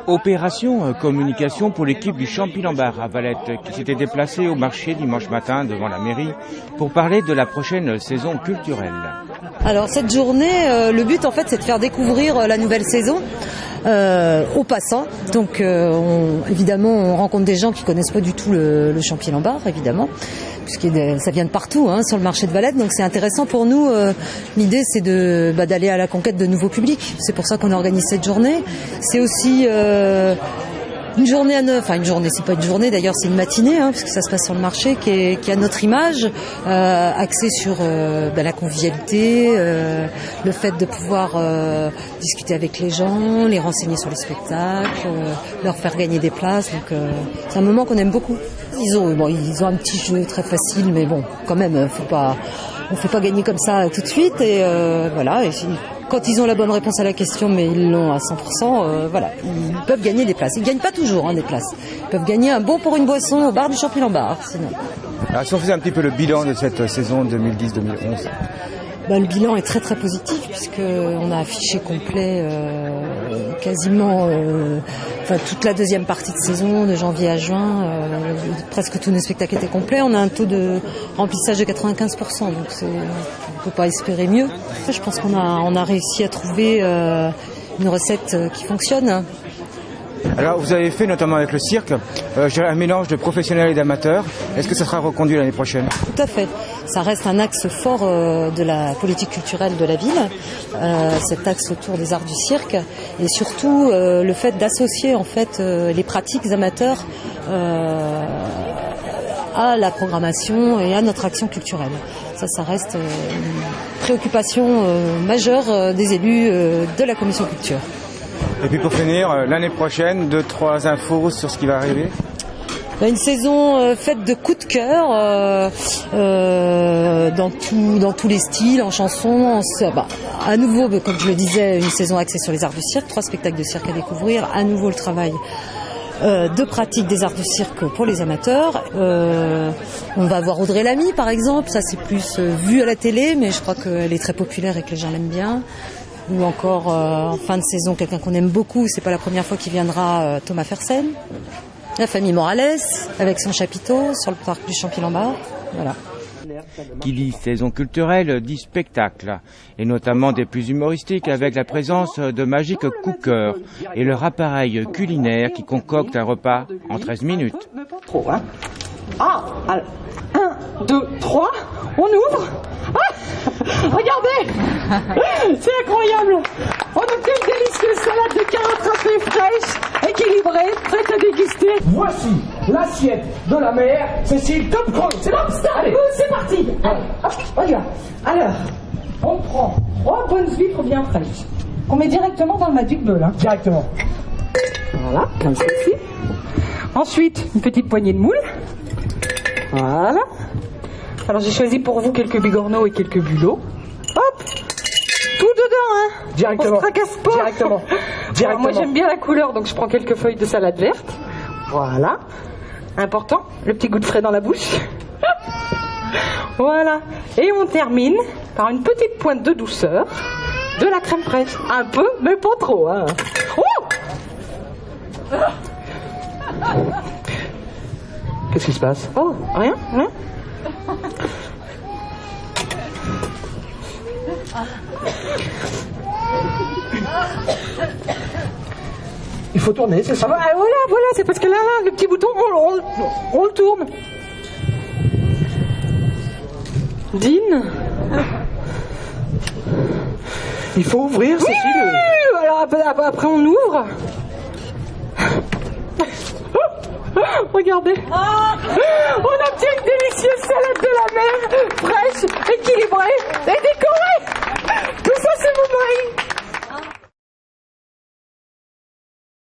Opération communication pour l'équipe du Champy-Lambart à Valette qui s'était déplacée au marché dimanche matin devant la mairie pour parler de la prochaine saison culturelle. Alors cette journée, le but en fait c'est de faire découvrir la nouvelle saison aux passants. Donc évidemment on rencontre des gens qui connaissent pas du tout le Champy-Lambart évidemment, puisque ça vient de partout sur le marché de Valette. Donc c'est intéressant pour nous. L'idée c'est d'aller à la conquête de nouveaux publics. C'est pour ça qu'on organise cette journée. C'est aussi une journée une journée, c'est pas une journée d'ailleurs, c'est une matinée, puisque ça se passe sur le marché, qui a notre image, axée sur la convivialité, le fait de pouvoir discuter avec les gens, les renseigner sur les spectacles, leur faire gagner des places. Donc c'est un moment qu'on aime beaucoup. Ils ont un petit jeu très facile, mais bon, quand même, on fait pas gagner comme ça tout de suite. Et voilà. Et quand ils ont la bonne réponse à la question, mais ils l'ont à 100%, ils peuvent gagner des places. Ils gagnent pas toujours des places. Ils peuvent gagner un bon pour une boisson au bar du Champy-Lambart, sinon. Alors, si on faisait un petit peu le bilan de cette saison 2010-2011. Le bilan est très très positif, puisqu'on a affiché complet quasiment toute la deuxième partie de saison, de janvier à juin. Presque tous nos spectacles étaient complets. On a un taux de remplissage de 95%, donc on ne peut pas espérer mieux. Je pense qu'on a réussi à trouver une recette qui fonctionne. Alors vous avez fait notamment avec le cirque un mélange de professionnels et d'amateurs. Est-ce que ça sera reconduit l'année prochaine? Tout à fait. Ça reste un axe fort de la politique culturelle de la ville, cet axe autour des arts du cirque, et surtout le fait d'associer en fait les pratiques amateurs à la programmation et à notre action culturelle. Ça reste une préoccupation majeure des élus de la commission culture. Et puis pour finir, l'année prochaine, 2-3 infos sur ce qui va arriver. Une saison faite de coups de cœur dans tous les styles, en chansons. À nouveau, comme je le disais, une saison axée sur les arts du cirque, 3 spectacles de cirque à découvrir. À nouveau le travail de pratique des arts du cirque pour les amateurs. On va voir Audrey Lamy par exemple, ça c'est plus vu à la télé, mais je crois qu'elle est très populaire et que les gens l'aiment bien. Ou encore en fin de saison, quelqu'un qu'on aime beaucoup, c'est pas la première fois qu'il viendra, Thomas Fersen. La famille Morales, avec son chapiteau sur le parc du Champy-Lambart. Voilà. Qui dit saison culturelle dit spectacle, et notamment des plus humoristiques avec la présence de Magic Cooker et leur appareil culinaire qui concocte un repas en 13 minutes. Trop, alors, 1, 2, 3, on ouvre. Regardez, c'est incroyable. On obtient une délicieuse salade de carottes râpées fraîches, équilibrée, prête à déguster. Voici l'assiette de la mère Cécile Topcroll. C'est bon, allez, c'est parti. Allez, regarde. Alors, on prend 3 bonnes huîtres bien fraîches qu'on met directement dans le Magic Bowl. Directement. Voilà, comme ceci. Ensuite, une petite poignée de moules. Voilà. Alors j'ai choisi pour vous quelques bigorneaux et quelques bulots. Hop, tout dedans, Directement. On se tracasse pas. Directement. Alors, moi j'aime bien la couleur, donc je prends quelques feuilles de salade verte. Voilà. Important, le petit goût de frais dans la bouche. Voilà. Et on termine par une petite pointe de douceur, de la crème fraîche. Un peu, mais pas trop. Oh, Qu'est-ce qui se passe? oh, rien. Il faut tourner, c'est ça? Voilà, c'est parce que là, le petit bouton, on le tourne. Dîne. Il faut ouvrir, Cécile. Oui, alors après on ouvre. Regardez. On obtient une